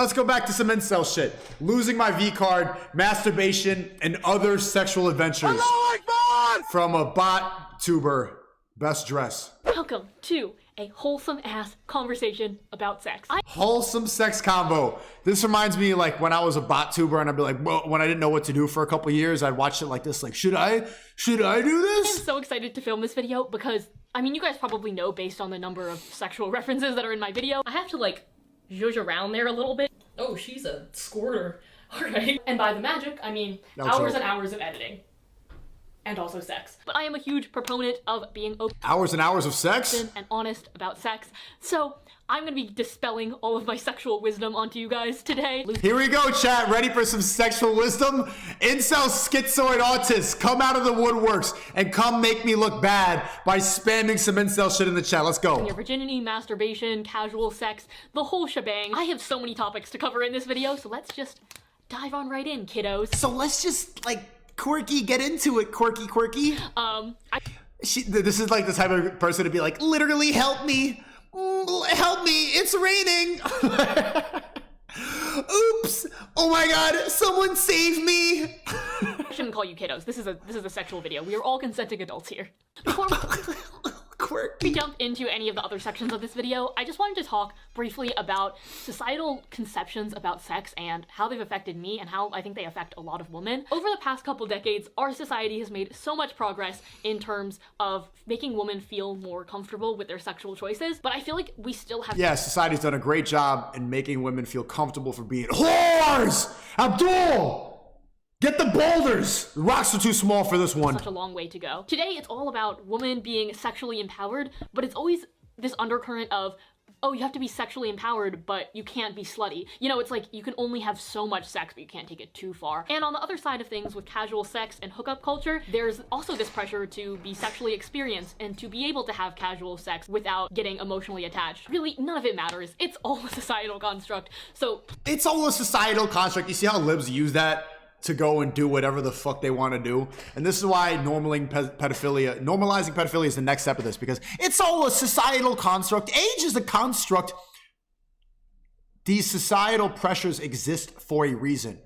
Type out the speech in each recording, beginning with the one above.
let's go back to some incel shit. Losing my V card, masturbation, and other sexual adventures. From a bot tuber. Best dress. Welcome to a wholesome ass conversation about sex. Wholesome sex combo. This reminds me like when I was a bot tuber and I'd be like, well, when I didn't know what to do for a couple years, I'd watch it like this, like, should I do this? I'm so excited to film this video because, I mean, you guys probably know based on the number of sexual references that are in my video, I have to like zhuzh around there a little bit. Oh, she's a squirter. All right. And by the magic, I mean hours and hours of editing. And also sex. But I am a huge proponent of being open. Hours and hours of sex? And honest about sex. So I'm gonna be dispelling all of my sexual wisdom onto you guys today. Here we go, chat. Ready for some sexual wisdom? Incel schizoid autists, come out of the woodworks and come make me look bad by spamming some incel shit in the chat. Let's go. Your virginity, masturbation, casual sex, the whole shebang. I have so many topics to cover in this video, so let's just dive on right in, kiddos. So let's just like quirky, get into it, quirky. This is like the type of person to be like, literally help me, it's raining. Oops, oh my god, someone save me. I shouldn't call you kiddos. This is a sexual video. We are all consenting adults here. Before we jump into any of the other sections of this video, I just wanted to talk briefly about societal conceptions about sex and how they've affected me and how I think they affect a lot of women. Over the past couple decades, our society has made so much progress in terms of making women feel more comfortable with their sexual choices, but I feel like we still have— Yeah, society's done a great job in making women feel comfortable for being whores! Abdul! Get the boulders! The rocks are too small for this one. Such a long way to go. Today, it's all about women being sexually empowered, but it's always this undercurrent of, oh, you have to be sexually empowered, but you can't be slutty. You know, it's like you can only have so much sex, but you can't take it too far. And on the other side of things, with casual sex and hookup culture, there's also this pressure to be sexually experienced and to be able to have casual sex without getting emotionally attached. Really, none of it matters. It's all a societal construct. So— it's all a societal construct. You see how libs use that to go and do whatever the fuck they want to do? And this is why normalizing pedophilia is the next step of this, because it's all a societal construct. Age is a construct. These societal pressures exist for a reason.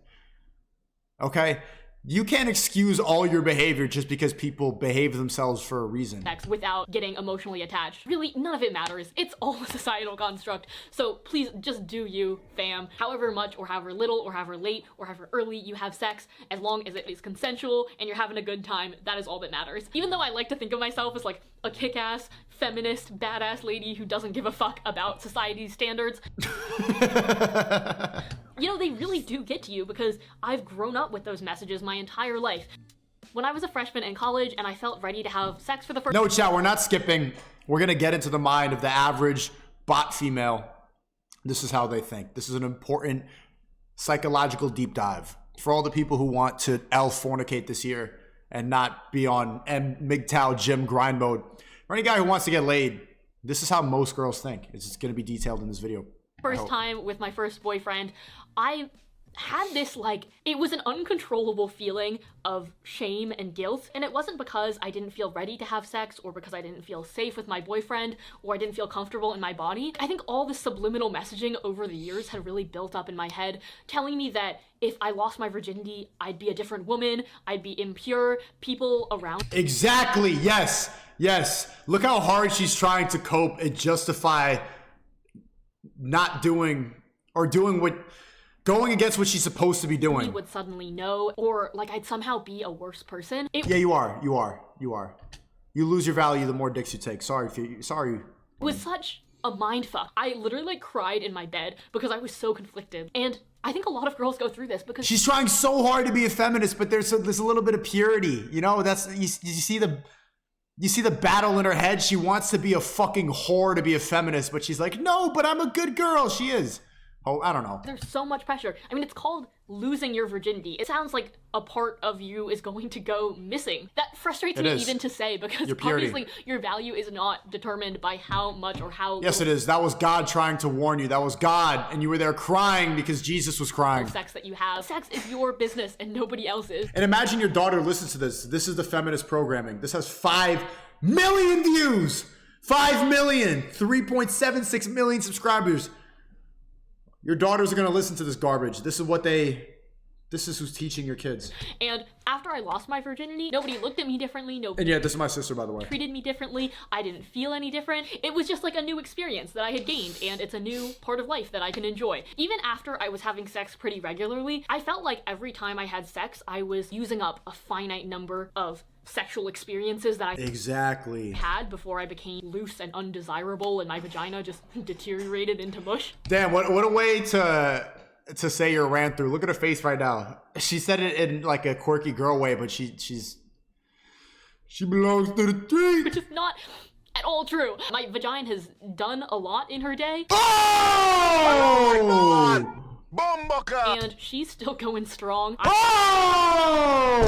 Okay? You can't excuse all your behavior just because people behave themselves for a reason. Sex without getting emotionally attached. Really, none of it matters. It's all a societal construct. So please just do you, fam. However much or however little or however late or however early you have sex, as long as it is consensual and you're having a good time, that is all that matters. Even though I like to think of myself as like a kick-ass, feminist, badass lady who doesn't give a fuck about society's standards. You know, they really do get to you because I've grown up with those messages my entire life. When I was a freshman in college and I felt ready to have sex for the first— No, chat, we're not skipping. We're gonna get into the mind of the average bot female. This is how they think. This is an important psychological deep dive for all the people who want to fornicate this year and not be on MGTOW gym grind mode. For any guy who wants to get laid, this is how most girls think. It's just gonna be detailed in this video. First time with my first boyfriend, I had this, like, it was an uncontrollable feeling of shame and guilt, and it wasn't because I didn't feel ready to have sex or because I didn't feel safe with my boyfriend or I didn't feel comfortable in my body. I think all the subliminal messaging over the years had really built up in my head, telling me that if I lost my virginity, I'd be a different woman, I'd be impure, people around— Exactly, yes, yes. Look how hard she's trying to cope and justify not doing or doing what— going against what she's supposed to be doing. Would suddenly know, or like I'd somehow be a worse person. Yeah, you are. You lose your value the more dicks you take. Sorry. It was such a mindfuck. I literally like cried in my bed because I was so conflicted. And I think a lot of girls go through this because she's trying so hard to be a feminist, but there's a little bit of purity. You know, that's you see the battle in her head. She wants to be a fucking whore to be a feminist, but she's like, no, but I'm a good girl. She is. Oh, I don't know. There's so much pressure. I mean, it's called losing your virginity. It sounds like a part of you is going to go missing. That frustrates me even to say, because obviously your value is not determined by how much or how— Yes, it is. That was God trying to warn you. That was God, and you were there crying because Jesus was crying. Sex that you have. Sex is your business and nobody else's. And imagine your daughter listens to this. This is the feminist programming. This has 5 million views. 5 million. 3.76 million subscribers. Your daughters are gonna listen to this garbage. This is who's teaching your kids. And after I lost my virginity, nobody looked at me differently. And yeah, this is my sister, by the way. Treated me differently. I didn't feel any different. It was just like a new experience that I had gained, and it's a new part of life that I can enjoy. Even after I was having sex pretty regularly, I felt like every time I had sex, I was using up a finite number of sexual experiences that I had before I became loose and undesirable and my vagina just deteriorated into mush. Damn, what a way to say your rant through. Look at her face right now. She said it in like a quirky girl way, but she belongs to the street. Which is not at all true. My vagina has done a lot in her day. Oh my God! And she's still going strong. Oh!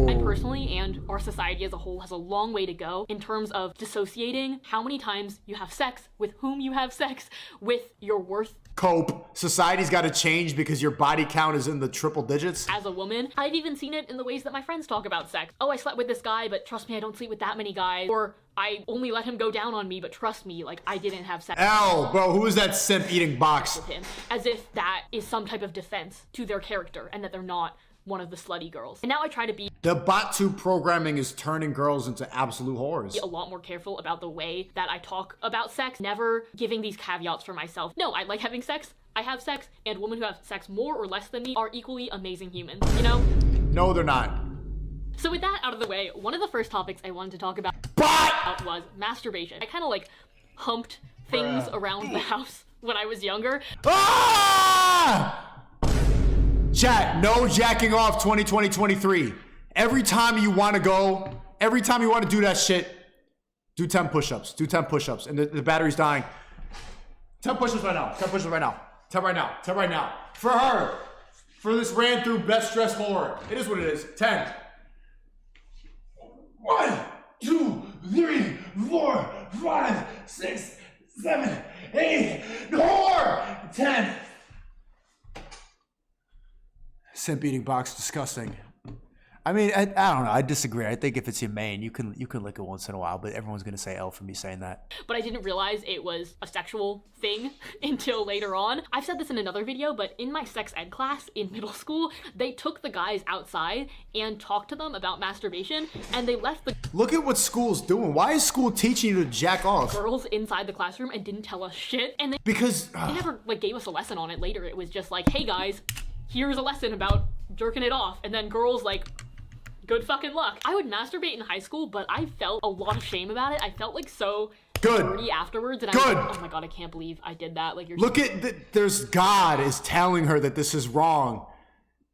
I personally, and our society as a whole, has a long way to go in terms of dissociating how many times you have sex, with whom you have sex, with your worth. Cope. Society's got to change because your body count is in the triple digits. As a woman, I've even seen it in the ways that my friends talk about sex. Oh, I slept with this guy, but trust me, I don't sleep with that many guys. Or I only let him go down on me, but trust me, like, I didn't have sex. Bro, who is that simp eating box? With him, as if that is some type of defense to their character and that they're not one of the slutty girls. And now I try to be the bot-tube programming is turning girls into absolute whores. A lot more careful about the way that I talk about sex, never giving these caveats for myself. No, I like having sex, I have sex, and women who have sex more or less than me are equally amazing humans, you know? No, they're not. So with that out of the way, one of the first topics I wanted to talk about was masturbation. I kind of like humped things around the house when I was younger. Ah! Chat, no jacking off 2020-23. Every time you want to go, every time you want to do that shit, do 10 push-ups. Do 10 push-ups. And the battery's dying. 10 push-ups right now. 10 push-ups right now. 10 right now. 10 right now. For her. For this ran through best dress horror. It is what it is. 10. 1, 2, 3, 4, 5, 6, 7, 8, 4, 10. Simp eating box, disgusting. I mean, I don't know. I disagree. I think if it's your main, you can lick it once in a while, but everyone's gonna say L for me saying that. But I didn't realize it was a sexual thing until later on. I've said this in another video, but in my sex ed class in middle school, they took the guys outside and talked to them about masturbation, and they left the Look at what school's doing. Why is school teaching you to jack off? Girls inside the classroom and didn't tell us shit, and they never like gave us a lesson on it later. It was just like, hey guys, here's a lesson about jerking it off, and then girls like, good fucking luck. I would masturbate in high school, but I felt a lot of shame about it. I felt like so dirty afterwards, and I was like, oh my God, I can't believe I did that. Like, look at there's God is telling her that this is wrong,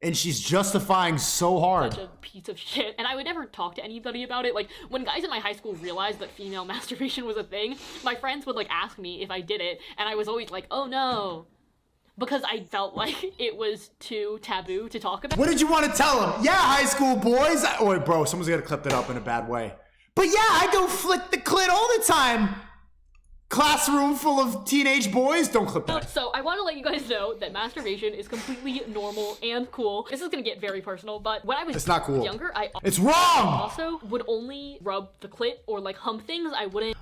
and she's justifying so hard. Such a piece of shit. And I would never talk to anybody about it. Like, when guys in my high school realized that female masturbation was a thing, my friends would like ask me if I did it, and I was always like, oh no. Because I felt like it was too taboo to talk about. What did you want to tell them? Yeah, high school boys. Oh, bro, someone's gonna clip that up in a bad way. But yeah, I go flick the clit all the time. Classroom full of teenage boys. Don't clip that. So I want to let you guys know that masturbation is completely normal and cool. This is gonna get very personal, but when I was it's not cool. Younger, it's wrong. Also would only rub the clit or like hump things. I wouldn't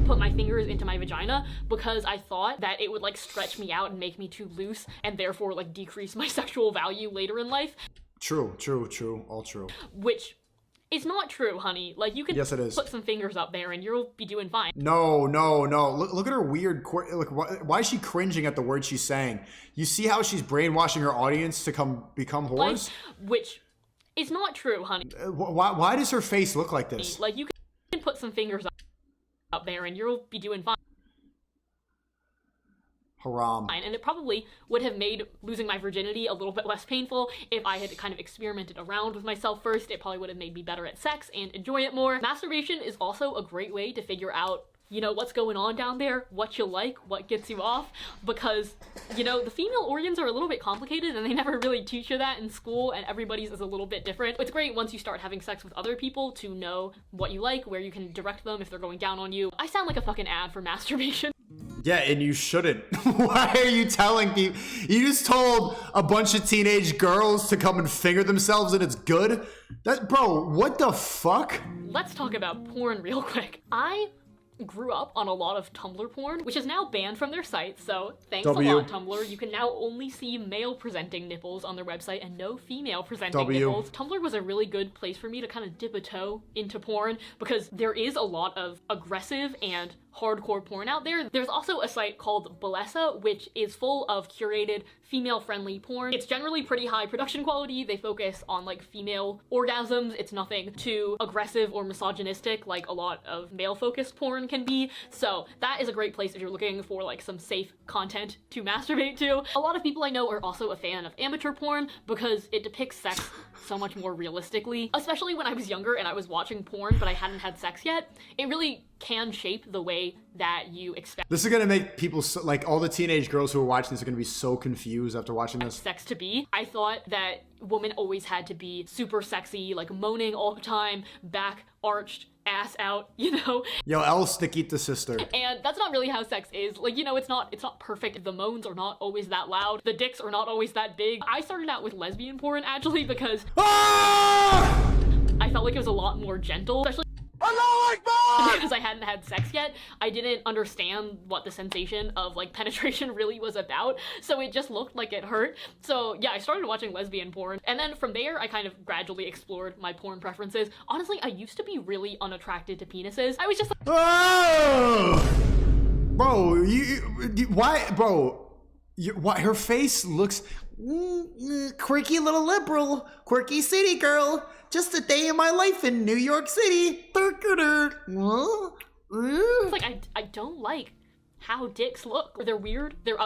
put my fingers into my vagina because I thought that it would like stretch me out and make me too loose and therefore like decrease my sexual value later in life. True, all true. Which is not true, honey. Like, you can put some fingers up there and you'll be doing fine. No. Look at her weird, why is she cringing at the words she's saying? You see how she's brainwashing her audience to become whores? Which is not true, honey. Why does her face look like this? Like, you can put some fingers up there and you'll be doing fine. Haram. And it probably would have made losing my virginity a little bit less painful if I had kind of experimented around with myself first. It probably would have made me better at sex and enjoy it more. Masturbation is also a great way to figure out, you know, what's going on down there, what you like, what gets you off, because, you know, the female organs are a little bit complicated and they never really teach you that in school, and everybody's is a little bit different. It's great once you start having sex with other people to know what you like, where you can direct them if they're going down on you. I sound like a fucking ad for masturbation. Yeah, and you shouldn't. Why are you telling people? You just told a bunch of teenage girls to come and finger themselves and it's good? Bro, what the fuck? Let's talk about porn real quick. I grew up on a lot of Tumblr porn, which is now banned from their site, so thanks a W. lot, Tumblr. You can now only see male-presenting nipples on their website and no female-presenting nipples. Tumblr was a really good place for me to kind of dip a toe into porn because there is a lot of aggressive and hardcore porn out there. There's also a site called Bellesa, which is full of curated female-friendly porn. It's generally pretty high production quality. They focus on like female orgasms. It's nothing too aggressive or misogynistic like a lot of male-focused porn can be. So that is a great place if you're looking for like some safe content to masturbate to. A lot of people I know are also a fan of amateur porn because it depicts sex so much more realistically. Especially when I was younger and I was watching porn but I hadn't had sex yet, it really can shape the way that you expect. This is gonna make people like all the teenage girls who are watching this are gonna be so confused after watching this. Sex to be. I thought that women always had to be super sexy, like moaning all the time, back arched, ass out, you know? Yo, El Stiquita sister. And that's not really how sex is. Like, you know, it's not perfect. The moans are not always that loud. The dicks are not always that big. I started out with lesbian porn actually because I felt like it was a lot more gentle, especially because I hadn't had sex yet. I didn't understand what the sensation of like penetration really was about, so it just looked like it hurt. So yeah, I started watching lesbian porn, and then from there I kind of gradually explored my porn preferences. Honestly, I used to be really unattracted to penises. I was just like, bro, why, bro? Why her face looks quirky little liberal, quirky city girl. Just a day in my life in New York City. It's like I don't like how dicks look. They're weird. They're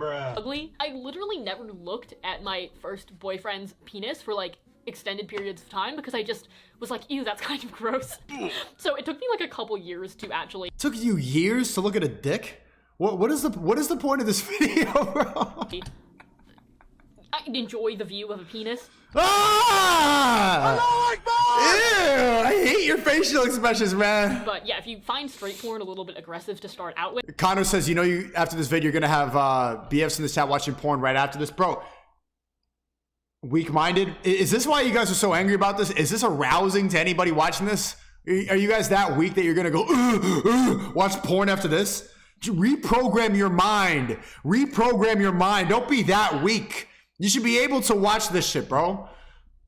ugly. I literally never looked at my first boyfriend's penis for like extended periods of time because I just was like, ew, that's kind of gross. So it took me like a couple years to actually. Took you years to look at a dick? What is the point of this video, bro? I enjoy the view of a penis. Ah! Ew, I hate your facial expressions, man. But yeah, if you find straight porn a little bit aggressive to start out with. Connor says, you know, you after this video, you're gonna have BFs in the chat watching porn right after this, bro. Weak-minded. Is this why you guys are so angry about this? Is this arousing to anybody watching this? Are you guys that weak that you're gonna go watch porn after this? Reprogram your mind. Reprogram your mind. Don't be that weak. You should be able to watch this shit, bro.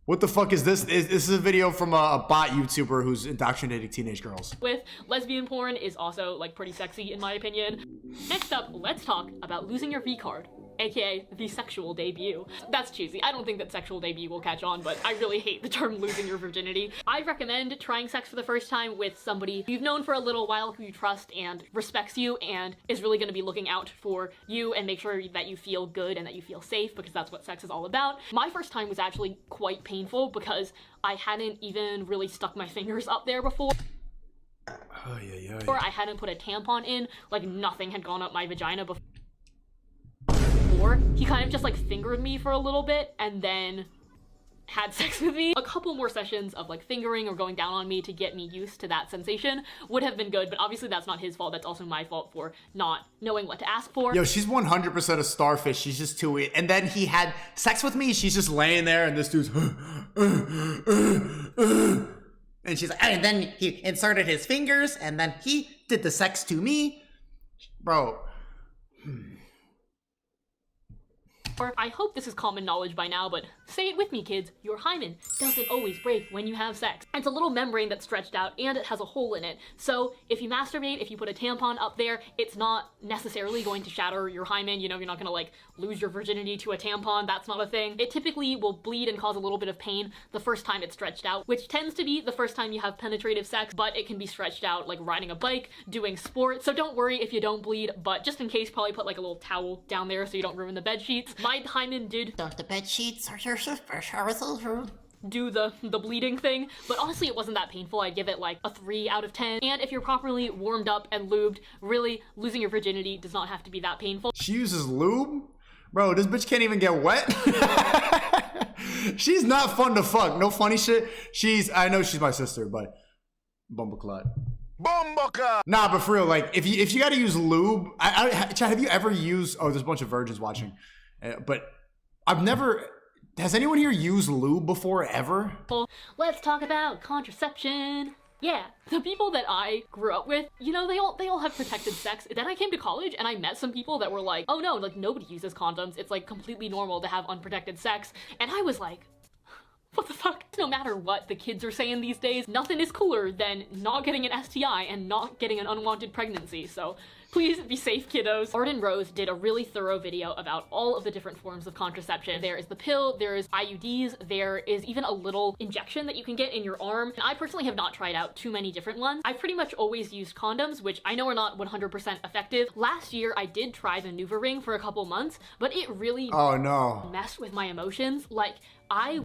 What the fuck is this? This is a video from a bot YouTuber who's indoctrinating teenage girls. With lesbian porn is also like pretty sexy in my opinion. Next up, let's talk about losing your V-card, aka the sexual debut. That's cheesy. I don't think that sexual debut will catch on, but I really hate the term losing your virginity. I recommend trying sex for the first time with somebody you've known for a little while who you trust and respects you and is really going to be looking out for you and make sure that you feel good and that you feel safe because that's what sex is all about. My first time was actually quite painful because I hadn't even really stuck my fingers up there before. Or I hadn't put a tampon in, like nothing had gone up my vagina before. He kind of just like fingered me for a little bit and then had sex with me. A couple more sessions of like fingering or going down on me to get me used to that sensation would have been good, but obviously that's not his fault. That's also my fault for not knowing what to ask for. Yo, she's 100% a starfish. She's just too weird. And then he had sex with me. She's just laying there and this dude's and she's like, and then he inserted his fingers and then he did the sex to me. Bro. I hope this is common knowledge by now, but say it with me, kids. Your hymen doesn't always break when you have sex. It's a little membrane that's stretched out and it has a hole in it. So if you masturbate, if you put a tampon up there, it's not necessarily going to shatter your hymen. You know, you're not gonna like lose your virginity to a tampon. That's not a thing. It typically will bleed and cause a little bit of pain the first time it's stretched out, which tends to be the first time you have penetrative sex, but it can be stretched out like riding a bike, doing sports. So don't worry if you don't bleed, but just in case, probably put like a little towel down there so you don't ruin the bed sheets. My hymen did the bed sheets are your do the bleeding thing, but honestly it wasn't that painful. I'd give it like a 3 out of 10. And if you're properly warmed up and lubed, really losing your virginity does not have to be that painful. She uses lube? Bro, this bitch can't even get wet. She's not fun to fuck. No funny shit. I know she's my sister, but bumbleclot. Nah, but for real, like if you gotta use lube, Chad, have you ever used? Oh, there's a bunch of virgins watching. But I've never, has anyone here used lube before ever? Let's talk about contraception. Yeah, the people that I grew up with, you know, they all have protected sex. Then I came to college and I met some people that were like, oh no, like nobody uses condoms. It's like completely normal to have unprotected sex. And I was like, what the fuck? No matter what the kids are saying these days, nothing is cooler than not getting an STI and not getting an unwanted pregnancy. So please be safe, kiddos. Arden Rose did a really thorough video about all of the different forms of contraception. There is the pill, there's IUDs, there is even a little injection that you can get in your arm. And I personally have not tried out too many different ones. I've pretty much always used condoms, which I know are not 100% effective. Last year, I did try the NuvaRing for a couple months, but it really messed with my emotions. Like, I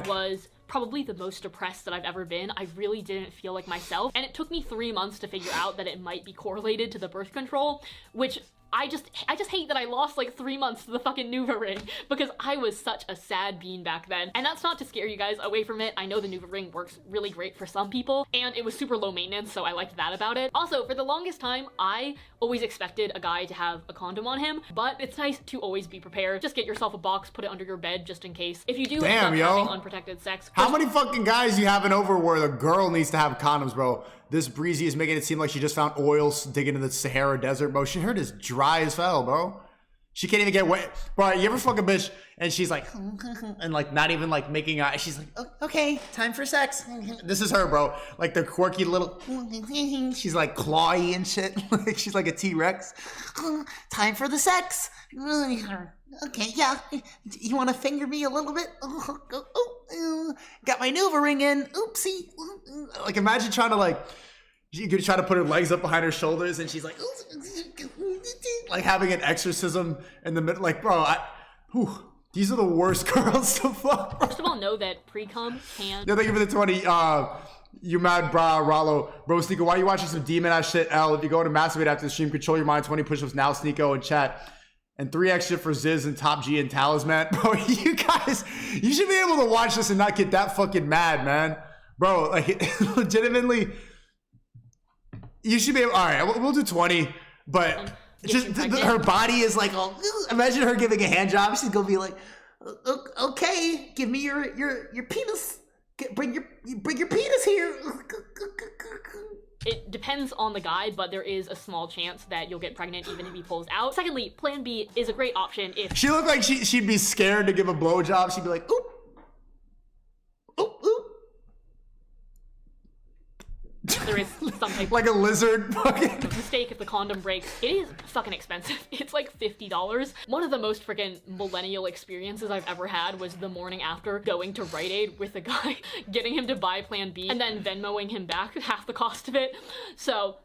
was probably the most depressed that I've ever been. I really didn't feel like myself. And it took me 3 months to figure out that it might be correlated to the birth control, which I just hate that I lost like 3 months to the fucking NuvaRing because I was such a sad bean back then. And that's not to scare you guys away from it. I know the NuvaRing works really great for some people and it was super low maintenance, so I liked that about it. Also, for the longest time, I always expected a guy to have a condom on him, but it's nice to always be prepared. Just get yourself a box, put it under your bed just in case. If you do end up having unprotected sex. How many fucking guys you having over where the girl needs to have condoms, bro? This Breezy is making it seem like she just found oil digging in the Sahara Desert, bro. She heard is dry as hell, bro. She can't even get wet. Bro, you ever fuck a bitch and she's like, and like not even like making eyes. She's like, okay, time for sex. This is her, bro. Like the quirky little, she's like clawy and shit. Like she's like a T-Rex. Time for the sex. Okay, yeah. You want to finger me a little bit? Got my NuvaRing in. Oopsie. Like imagine trying to like, you could try to put her legs up behind her shoulders and she's like having an exorcism in the middle. Like, bro, these are the worst girls to fuck, bro. First of all, know that pre-cum can... Yeah, thank you for the 20. You mad, bro, Rollo. Bro, Sneako, why are you watching some demon-ass shit? L, if you go to masturbate after the stream, control your mind. 20 push-ups now, Sneako, in chat. And 3 extra for Ziz and Top G and Talisman. Bro, you guys, you should be able to watch this and not get that fucking mad, man. Bro, like, legitimately, you should be able... All right, we'll do 20, but... Just her body is like, oh, imagine her giving a hand job. She's gonna be like, okay, give me your penis. Bring your penis here. It depends on the guy, but there is a small chance that you'll get pregnant even if he pulls out. Secondly, Plan B is a great option if she looked like she'd be scared to give a blowjob. She'd be like, oop, oop, oop. There is something like a lizard fucking mistake if the condom breaks. It is fucking expensive. It's like $50. One of the most freaking millennial experiences I've ever had was the morning after going to Rite Aid with a guy, getting him to buy Plan B and then Venmoing him back half the cost of it. So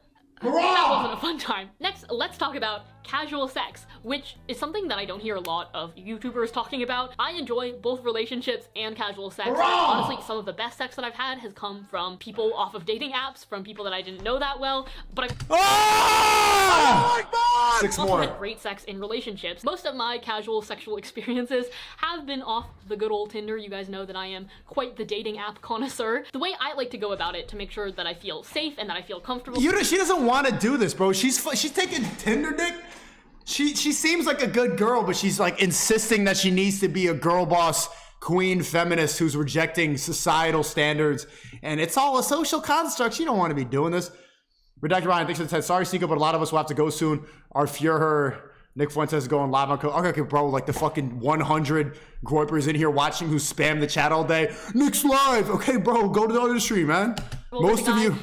that wasn't a fun time. Next, let's talk about casual sex, which is something that I don't hear a lot of YouTubers talking about. I enjoy both relationships and casual sex. Honestly, some of the best sex that I've had has come from people off of dating apps, from people that I didn't know that well, but I've also had great sex in relationships. Most of my casual sexual experiences have been off the good old Tinder. You guys know that I am quite the dating app connoisseur. The way I like to go about it to make sure that I feel safe and that I feel comfortable. She doesn't want to do this, bro. She's taking Tinder dick. She seems like a good girl, but she's like insisting that she needs to be a girl boss queen feminist who's rejecting societal standards, and it's all a social construct. You don't want to be doing this. Redacted Ryan, thanks for the text. Sorry, Sneako, but a lot of us will have to go soon. Our Fuhrer, Nick Fuentes is going live on okay, bro, like the fucking 100 groypers in here watching who spam the chat all day. Nick's live. Okay, bro, go to the other stream, man. Most of you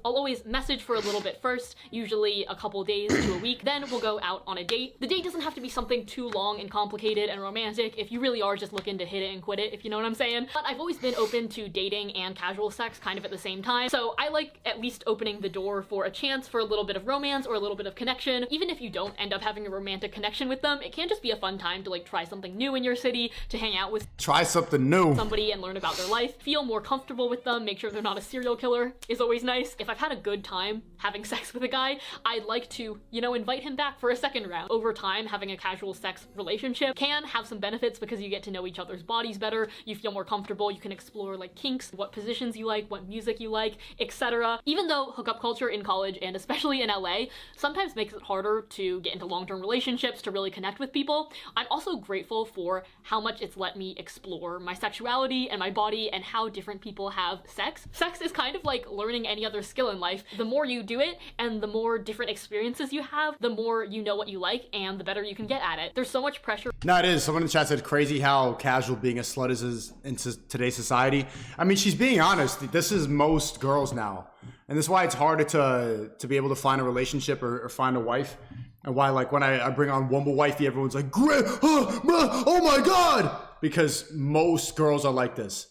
I'll always message for a little bit first, usually a couple days to a week, then we'll go out on a date. The date doesn't have to be something too long and complicated and romantic if you really are just looking to hit it and quit it, if you know what I'm saying. But I've always been open to dating and casual sex kind of at the same time, so I like at least opening the door for a chance for a little bit of romance or a little bit of connection. Even if you don't end up having a romantic connection with them, it can just be a fun time to like try something new in your city, to hang out with somebody and learn about their life, feel more comfortable with them, make sure they're not a serial killer is always nice. If I've had a good time having sex with a guy, I'd like to, you know, invite him back for a second round. Over time, having a casual sex relationship can have some benefits because you get to know each other's bodies better, you feel more comfortable, you can explore like kinks, what positions you like, what music you like, etc. Even though hookup culture in college and especially in LA sometimes makes it harder to get into long-term relationships, to really connect with people, I'm also grateful for how much it's let me explore my sexuality and my body and how different people have sex. Sex is kind of of like learning any other skill in life. The more you do it and the more different experiences you have, the more you know what you like and the better you can get at it. There's so much pressure. No, it is. Someone in the chat said crazy how casual being a slut is in today's society. I mean, she's being honest. This is most girls now. And this is why it's harder to be able to find a relationship or find a wife. And why, like, when I bring on Wumble Wifey, everyone's like, great, oh my God. Because most girls are like this.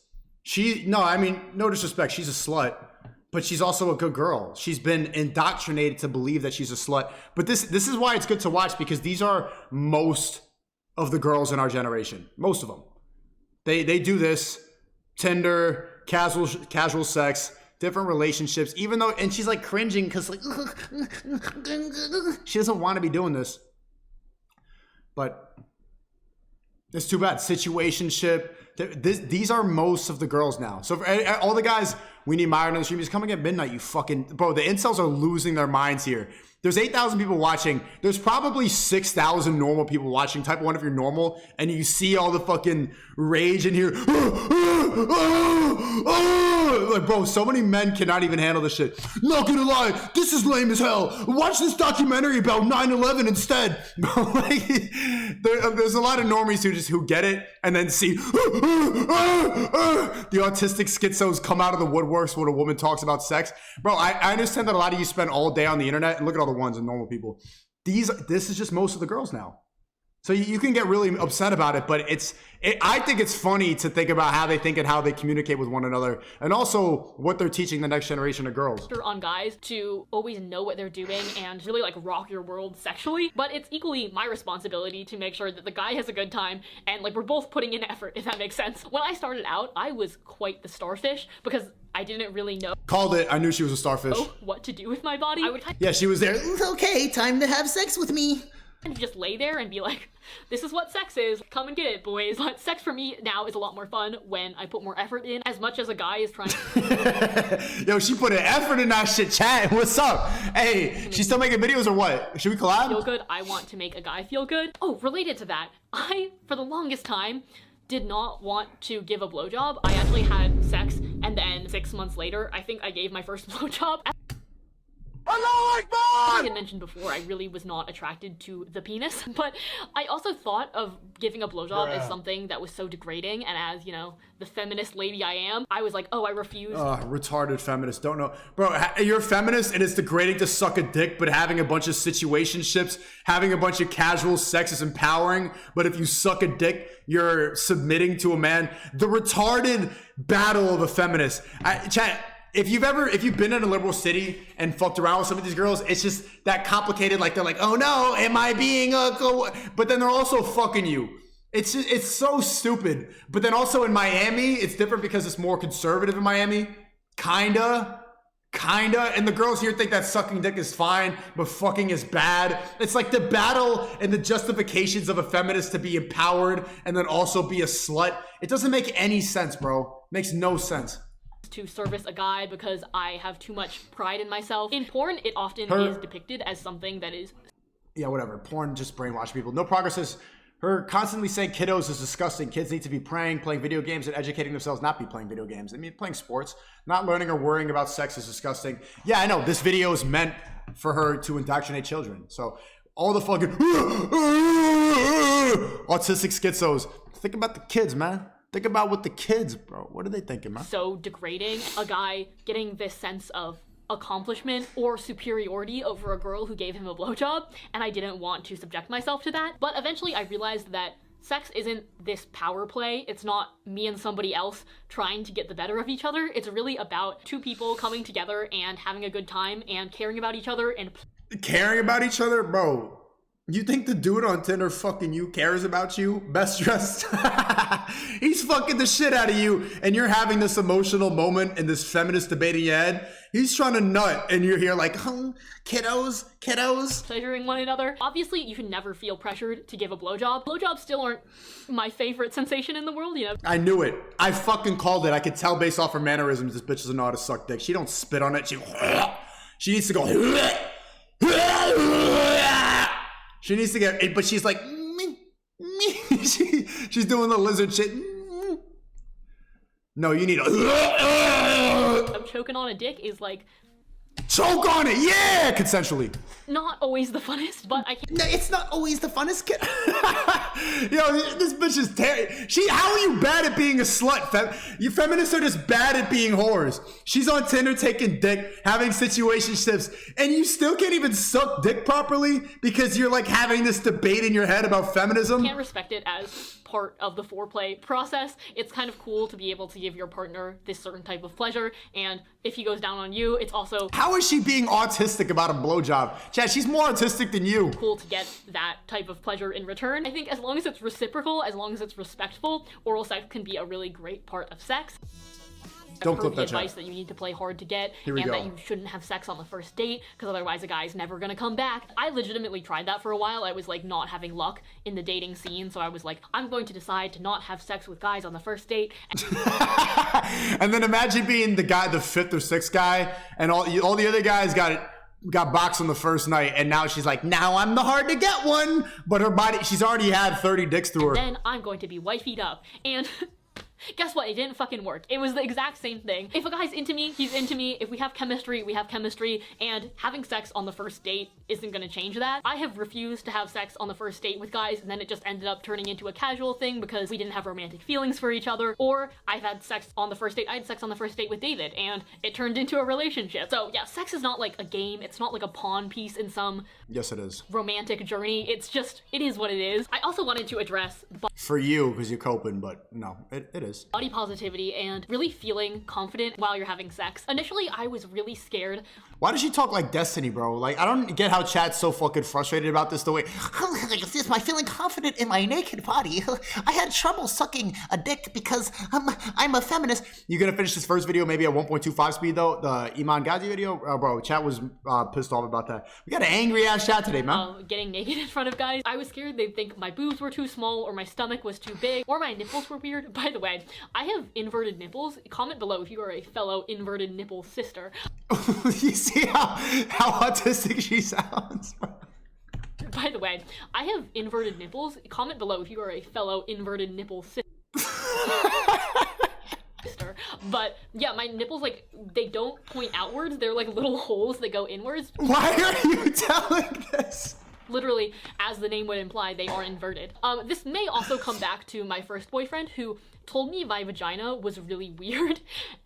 No disrespect, she's a slut. But she's also a good girl. She's been indoctrinated to believe that she's a slut. But this is why it's good to watch, because these are most of the girls in our generation. Most of them. They do this. Tinder, casual sex, different relationships, even though, and she's like cringing because like, she doesn't want to be doing this. But it's too bad. Situationship. These are most of the girls now. So for all the guys we need Myron on the stream, just coming at midnight, you fucking... Bro, the incels are losing their minds here. There's 8,000 people watching. There's probably 6,000 normal people watching. Type 1 if you're normal. And you see all the fucking rage in here. Like, bro, so many men cannot even handle this shit. Not gonna lie, this is lame as hell. Watch this documentary about 9/11 instead. Bro, like, there's a lot of normies who get it and then see the autistic schizos come out of the woodworks when a woman talks about sex. Bro, I understand that a lot of you spend all day on the internet, and look at all the ones and normal people. This is just most of the girls now. So you can get really upset about it, but I think it's funny to think about how they think and how they communicate with one another, and also what they're teaching the next generation of girls. On guys to always know what they're doing and really like rock your world sexually, but it's equally my responsibility to make sure that the guy has a good time and like we're both putting in effort, if that makes sense. When I started out, I was quite the starfish because I didn't really know. Called it. I knew she was a starfish. What to do with my body. Yeah, she was there. Okay, time to have sex with me. And just lay there and be like, this is what sex is. Come and get it, boys. But sex for me now is a lot more fun when I put more effort in, as much as a guy is trying. Yo, she put an effort in that shit, chat. What's up? Hey, she's still making videos or what? Should we collab? Feel good. I want to make a guy feel good. Oh, related to that, I, for the longest time, did not want to give a blowjob. I actually had sex, and then 6 months later, I think I gave my first blowjob. As I had mentioned before, I really was not attracted to the penis, but I also thought of giving a blowjob as something that was so degrading, and as, you know, the feminist lady I am, I was like, oh, I refuse. Retarded feminist, don't know. Bro, you're a feminist and it's degrading to suck a dick, but having a bunch of situationships, having a bunch of casual sex is empowering, but if you suck a dick, you're submitting to a man. The retarded battle of a feminist. Chat, if you've been in a liberal city and fucked around with some of these girls, it's just that complicated. Like, they're like, oh no, am I being but then they're also fucking you. It's so stupid. But then also in Miami, it's different because it's more conservative in Miami. Kinda. And the girls here think that sucking dick is fine, but fucking is bad. It's like the battle and the justifications of a feminist to be empowered and then also be a slut. It doesn't make any sense, bro. Makes no sense. To service a guy because I have too much pride in myself. In porn, it often is depicted as something that is... Yeah, whatever. Porn just brainwash people. No Progress is her constantly saying kiddos is disgusting. Kids need to be praying, playing video games, and educating themselves, not be playing video games. I mean, playing sports. Not learning or worrying about sex is disgusting. Yeah, I know. This video is meant for her to indoctrinate children. So all the fucking autistic schizos, think about the kids, man. Think about what the kids, bro. What are they thinking, man? So degrading. A guy getting this sense of accomplishment or superiority over a girl who gave him a blowjob, and I didn't want to subject myself to that. But eventually I realized that sex isn't this power play. It's not me and somebody else trying to get the better of each other. It's really about two people coming together and having a good time and caring about each other and... Caring about each other? Bro. You think the dude on Tinder fucking you cares about you? Best dressed. He's fucking the shit out of you, and you're having this emotional moment in this feminist debate in your head. He's trying to nut, and you're here like, kiddos. Pleasuring one another. Obviously, you should never feel pressured to give a blowjob. Blowjobs still aren't my favorite sensation in the world, you know? I knew it. I fucking called it. I could tell based off her mannerisms this bitch doesn't know how to suck dick. She don't spit on it. She needs to go... She needs to get, but she's like, she's doing the lizard shit. No, you need a of choking on a dick is like Choke on it, yeah, consensually. not always the funnest, but I can't. No, it's not always the funnest kid. Yo, this bitch is how are you bad at being a slut? You feminists are just bad at being whores. She's on Tinder taking dick, having situationships, and you still can't even suck dick properly because you're like having this debate in your head about feminism. Can't respect it as part of the foreplay process. It's kind of cool to be able to give your partner this certain type of pleasure, and if he goes down on you, it's also How is she being autistic about a blowjob? Chad, she's more autistic than you. cool to get that type of pleasure in return. I think as long as it's reciprocal, as long as it's respectful, oral sex can be a really great part of sex. Don't I've clip heard the that, Chad. advice that you need to play hard to get, Here we and go. that you shouldn't have sex on the first date, because otherwise a guy's never gonna come back. I legitimately tried that for a while. I was like not having luck in the dating scene, so I was like, I'm going to decide to not have sex with guys on the first date. And then imagine being the guy, the fifth or sixth guy, and all the other guys got boxed on the first night, and now she's like, now I'm the hard to get one, but her body, she's already had 30 dicks through her. Then I'm going to be wifeyed up. And guess what? It didn't fucking work. It was the exact same thing. If a guy's into me, he's into me. If we have chemistry, we have chemistry. And having sex on the first date isn't gonna change that. I have refused to have sex on the first date with guys, and then it just ended up turning into a casual thing because we didn't have romantic feelings for each other. Or I've had sex on the first date. I had sex on the first date with David, and it turned into a relationship. So yeah, sex is not like a game. It's not like a pawn piece in some Yes, it is. romantic journey. It's just, it is what it is. I also wanted to address For you, because you're coping, but no, it is. body positivity and really feeling confident while you're having sex. Initially, I was really scared. Why does she talk like Destiny, bro? Like, I don't get how chat's so fucking frustrated about this the way. This my feeling confident in my naked body. I had trouble sucking a dick because I'm a feminist. You gonna finish this first video maybe at 1.25 speed though? The Iman Ghazi video? Bro, chat was pissed off about that. We got an angry ass chat today, man. Getting naked in front of guys. I was scared they'd think my boobs were too small or my stomach was too big or my nipples were weird. By the way, I have inverted nipples. Comment below if you are a fellow inverted nipple sister. You see how autistic she sounds? By the way, I have inverted nipples. Comment below if you are a fellow inverted nipple sister. But yeah, my nipples, like, they don't point outwards. They're like little holes that go inwards. Why are you telling this? Literally, as the name would imply, they are inverted. This may also come back to my first boyfriend, who told me my vagina was really weird,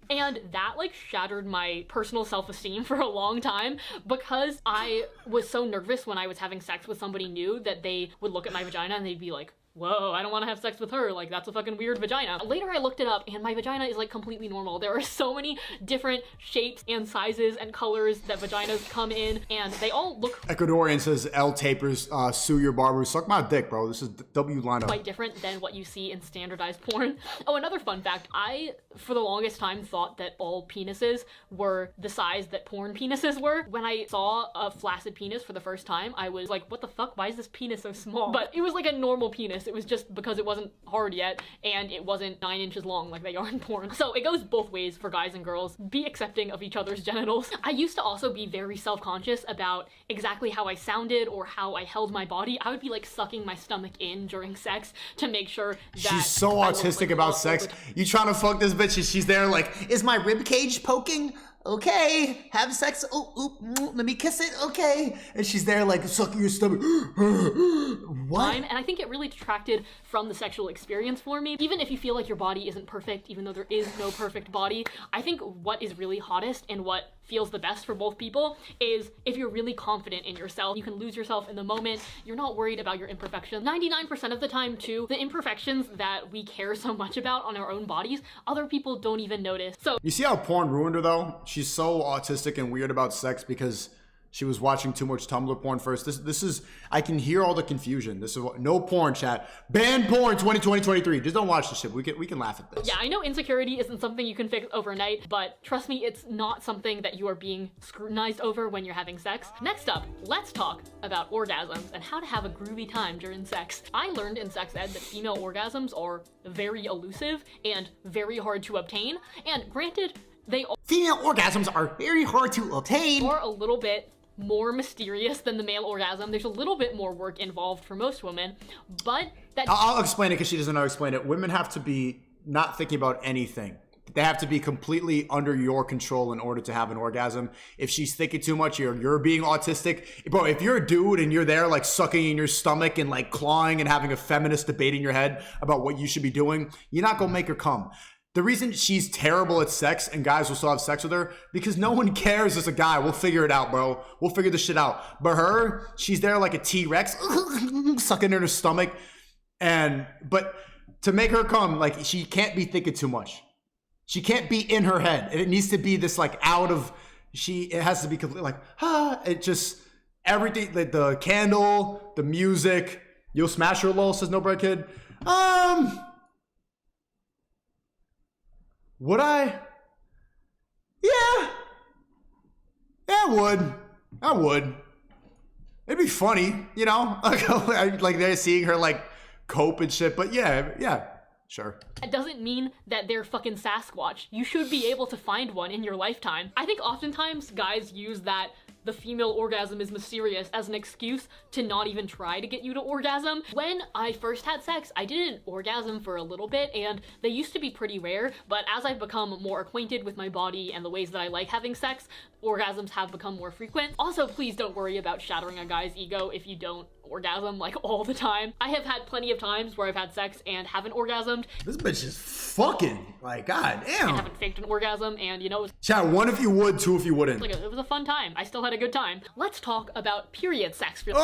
and that like shattered my personal self-esteem for a long time because I was so nervous when I was having sex with somebody new that they would look at my vagina and they'd be like, whoa, I don't want to have sex with her, like that's a fucking weird vagina. Later I looked it up and my vagina is like completely normal. There are so many different shapes and sizes and colors that vaginas come in, and they all look Ecuadorian says L tapers, sue your barber, suck my dick, bro. This is W lineup. quite different than what you see in standardized porn. Oh, another fun fact, I, for the longest time, thought that all penises were the size that porn penises were. When I saw a flaccid penis for the first time, I was like, what the fuck? Why is this penis so small? But it was like a normal penis. It was just because it wasn't hard yet, and it wasn't 9 inches long like they are in porn. So it goes both ways for guys and girls. Be accepting of each other's genitals. I used to also be very self-conscious about exactly how I sounded or how I held my body. I would be like sucking my stomach in during sex to make sure that She's so I was, autistic like, about all sex. over You trying to fuck this bitch and she's there like, Is my rib cage poking? Okay, have sex. Let me kiss it. Okay, and she's there like sucking your stomach. What? time, and I think it really detracted from the sexual experience for me. Even if you feel like your body isn't perfect, even though there is no perfect body, I think what is really hottest and what feels the best for both people is if you're really confident in yourself. You can lose yourself in the moment. You're not worried about your imperfections. 99% of the time too, the imperfections that we care so much about on our own bodies, other people don't even notice. So You see how porn ruined her though? She's so autistic and weird about sex because she was watching too much Tumblr porn first. This is, I can hear all the confusion. This is no porn, chat. Ban porn 2023. Just don't watch this shit. We can laugh at this. yeah, I know insecurity isn't something you can fix overnight, but trust me, it's not something that you are being scrutinized over when you're having sex. Next up, let's talk about orgasms and how to have a groovy time during sex. I learned in sex ed that female orgasms are very elusive and very hard to obtain, and granted, they female orgasms are very hard to obtain. are a little bit more mysterious than the male orgasm. There's a little bit more work involved for most women, but that I'll explain it because she doesn't know how to explain it. Women have to be not thinking about anything. They have to be completely under your control in order to have an orgasm. If she's thinking too much, you're being autistic. Bro, if you're a dude and you're there like sucking in your stomach and like clawing and having a feminist debate in your head about what you should be doing, you're not gonna make her come. The reason she's terrible at sex and guys will still have sex with her, because no one cares as a guy. We'll figure it out, bro. We'll figure this shit out. But her, she's there like a T-Rex, sucking in her stomach. But to make her come, like, she can't be thinking too much. She can't be in her head. And it needs to be this like it has to be completely like, it just, everything, like the candle, the music. You'll smash her lol, says No Bread Kid. Would I? Yeah, I would. It'd be funny, you know? Like they're seeing her like cope and shit, but yeah. Sure. That doesn't mean that they're fucking Sasquatch. You should be able to find one in your lifetime. I think oftentimes guys use that the female orgasm is mysterious as an excuse to not even try to get you to orgasm. When I first had sex, I did an orgasm for a little bit, and they used to be pretty rare, but as I've become more acquainted with my body and the ways that I like having sex, orgasms have become more frequent. Also, please don't worry about shattering a guy's ego if you don't orgasm like all the time. I have had plenty of times where I've had sex and haven't orgasmed. This bitch is fucking, like, god damn. And haven't faked an orgasm, and you know, it was Chat, 1 if you would, 2 if you wouldn't. it was a fun time. I still had a good time. Let's talk about period sex real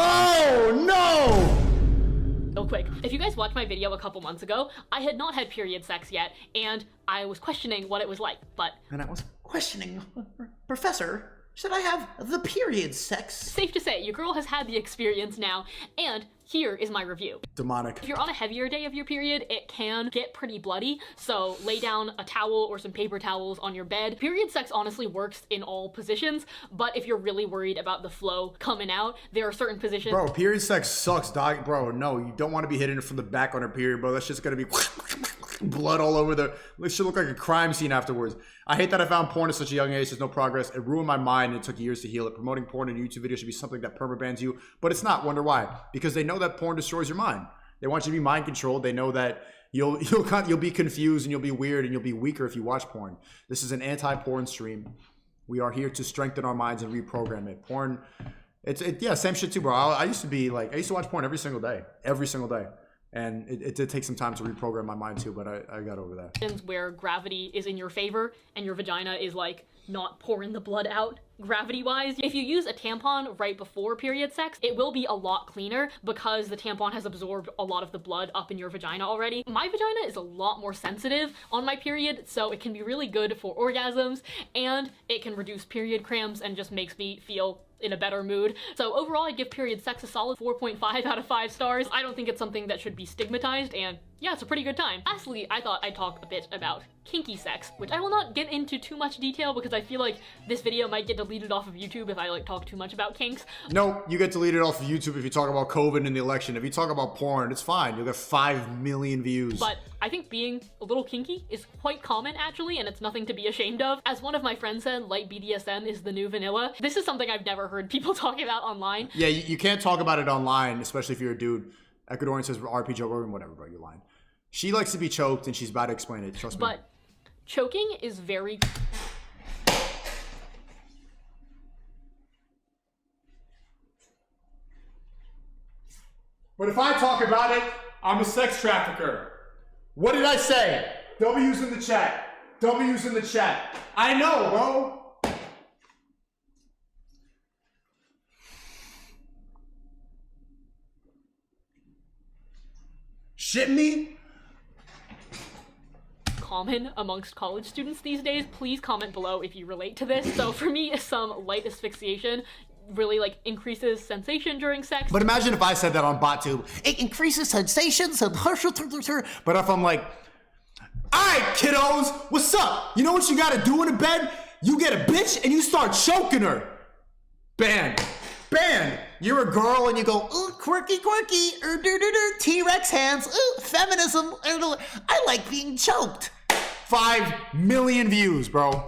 quick. If you guys watched my video a couple months ago, I had not had period sex yet, and I was questioning what it was like, but... And I was questioning, Professor, should I have the period sex? Safe to say, your girl has had the experience now, and here is my review. Demonic. If you're on a heavier day of your period, it can get pretty bloody, so lay down a towel or some paper towels on your bed. Period sex honestly works in all positions, but if you're really worried about the flow coming out, there are certain positions... Bro, period sex sucks, dog. Bro, no, you don't want to be hitting it from the back on her period, bro. That's just gonna be blood all over the... It should look like a crime scene afterwards. I hate that I found porn at such a young age. There's no progress. It ruined my mind and it took years to heal it. Promoting porn in YouTube videos should be something that perma-bans you, but it's not. Wonder why? Because they know that porn destroys your mind. They want you to be mind controlled. They know that you'll be confused and you'll be weird and you'll be weaker if you watch porn. This is an anti-porn stream. We are here to strengthen our minds and reprogram it. Porn, yeah, same shit too, bro. I used to watch porn every single day. And it did take some time to reprogram my mind too, but I got over that. Where gravity is in your favor and your vagina is like not pouring the blood out gravity-wise. If you use a tampon right before period sex, it will be a lot cleaner because the tampon has absorbed a lot of the blood up in your vagina already. My vagina is a lot more sensitive on my period, so it can be really good for orgasms, and it can reduce period cramps and just makes me feel in a better mood. So overall, I'd give period sex a solid 4.5 out of 5 stars. I don't think it's something that should be stigmatized, and yeah, it's a pretty good time. Lastly, I thought I'd talk a bit about kinky sex, which I will not get into too much detail because I feel like this video might get deleted off of YouTube if I like talk too much about kinks. No, you get deleted off of YouTube if you talk about COVID and the election. If you talk about porn, it's fine. You'll get 5 million views. But I think being a little kinky is quite common actually, and it's nothing to be ashamed of. As one of my friends said, light BDSM is the new vanilla. This is something I've never heard people talk about online. Yeah, you can't talk about it online, especially if you're a dude. Ecuadorian says RPG or whatever, bro, you're lying. She likes to be choked and she's about to explain it, trust me. But choking is very... But if I talk about it, I'm a sex trafficker. What did I say? Don't be using the chat. Don't be using the chat. I know, bro. Shit me? Common amongst college students these days. Please comment below if you relate to this. So for me, some light asphyxiation really like increases sensation during sex. But imagine if I said that on BotTube. It increases sensations and But if I'm like, alright kiddos, what's up? You know what you gotta do in the bed? You get a bitch and you start choking her. Banned. Banned. You're a girl and you go, ooh, quirky, T-Rex hands, ooh, feminism, I like being choked. 5 million views, bro.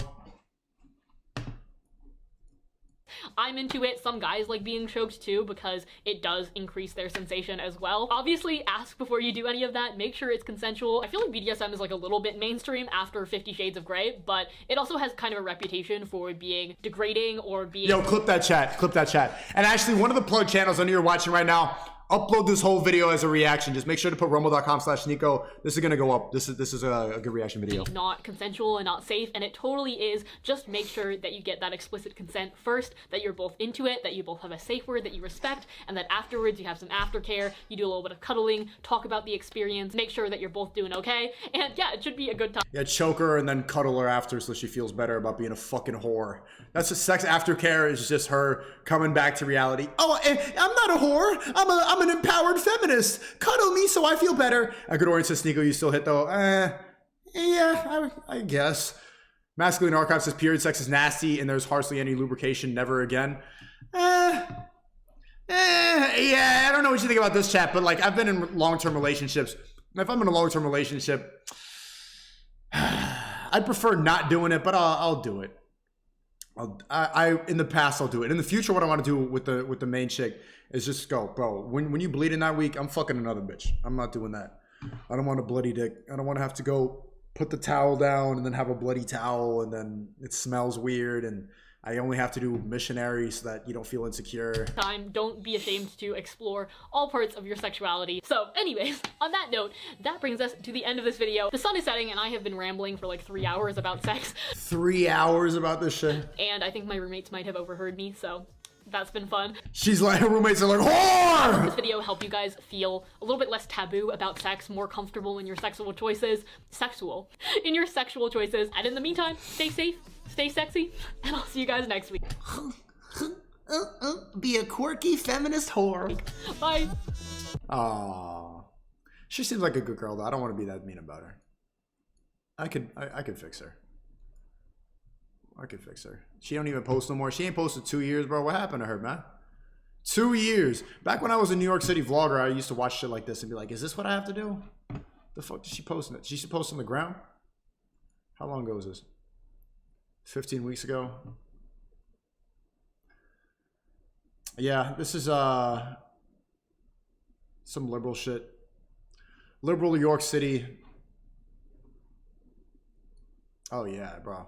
I'm into it. Some guys like being choked too because it does increase their sensation as well. Obviously, ask before you do any of that. Make sure it's consensual. I feel like BDSM is like a little bit mainstream after 50 Shades of Grey, but it also has kind of a reputation for being degrading or being— Yo, clip that chat. Clip that chat. And actually, one of the plug channels I know you're watching right now, upload this whole video as a reaction. Just make sure to put rumble.com/Sneako. This is gonna go up. This is a good reaction video. Not consensual and not safe, and it totally is. Just make sure that you get that explicit consent first, that you're both into it, that you both have a safe word that you respect, and that afterwards you have some aftercare, you do a little bit of cuddling, talk about the experience, make sure that you're both doing okay, and yeah, it should be a good time. Yeah, choke her and then cuddle her after so she feels better about being a fucking whore. That's just sex aftercare, is just her coming back to reality. Oh, I'm not a whore. I'm an empowered feminist. Cuddle me so I feel better. Ecuadorian says, Sneako, you still hit though? Yeah, I guess. Masculine Archive says period sex is nasty and there's hardly any lubrication, never again. Yeah, I don't know what you think about this, chat, but like I've been in long-term relationships. If I'm in a long-term relationship, I'd prefer not doing it, but I'll do it. In the past I'll do it. In the future, what I want to do with the main chick is just go, bro. When you bleed in that week, I'm fucking another bitch. I'm not doing that. I don't want a bloody dick. I don't want to have to go put the towel down and then have a bloody towel and then it smells weird and I only have to do missionary so that you don't feel insecure. Don't be ashamed to explore all parts of your sexuality. So anyways, on that note, that brings us to the end of this video. The sun is setting and I have been rambling for like 3 hours about sex. 3 hours about this shit? And I think my roommates might have overheard me, so that's been fun. She's like, her roommates are like, whore! This video help you guys feel a little bit less taboo about sex, more comfortable in your sexual choices. In your sexual choices. And in the meantime, stay safe, stay sexy, and I'll see you guys next week. Be a quirky feminist whore. Bye. Aww. She seems like a good girl though. I don't want to be that mean about her. I could fix her. I could fix her. She don't even post no more. She ain't posted 2 years, bro. What happened to her, man? 2 years. Back when I was a New York City vlogger, I used to watch shit like this and be like, is this what I have to do? The fuck did she post it? She should post on the ground? How long ago was this? 15 weeks ago? Yeah, this is some liberal shit. Liberal New York City. Oh yeah, bro.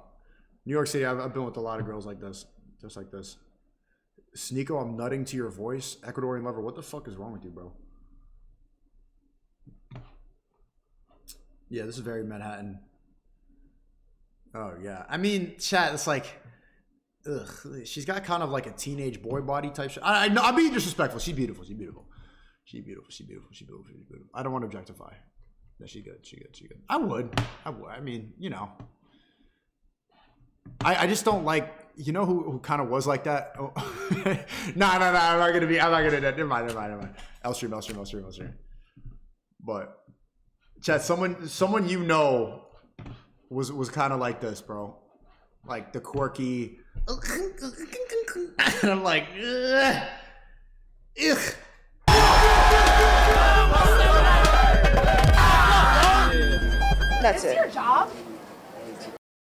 New York City, I've been with a lot of girls like this. Just like this. Sneako, I'm nutting to your voice. Ecuadorian lover, what the fuck is wrong with you, bro? Yeah, this is very Manhattan. Oh yeah. I mean, chat, it's like, ugh. She's got kind of like a teenage boy body type shit. I'm being disrespectful. She's beautiful. She's beautiful. She's beautiful. She's beautiful. She's beautiful. She's beautiful. I don't want to objectify. No, she's good. She's good. She's good. I would. I mean, you know. I just don't like, you know who kind of was like that? Oh. No, I'm not gonna do that. Never mind. L-stream. But chat, someone you know was kind of like this, bro. Like the quirky. And I'm like, ugh. That's it. Your job?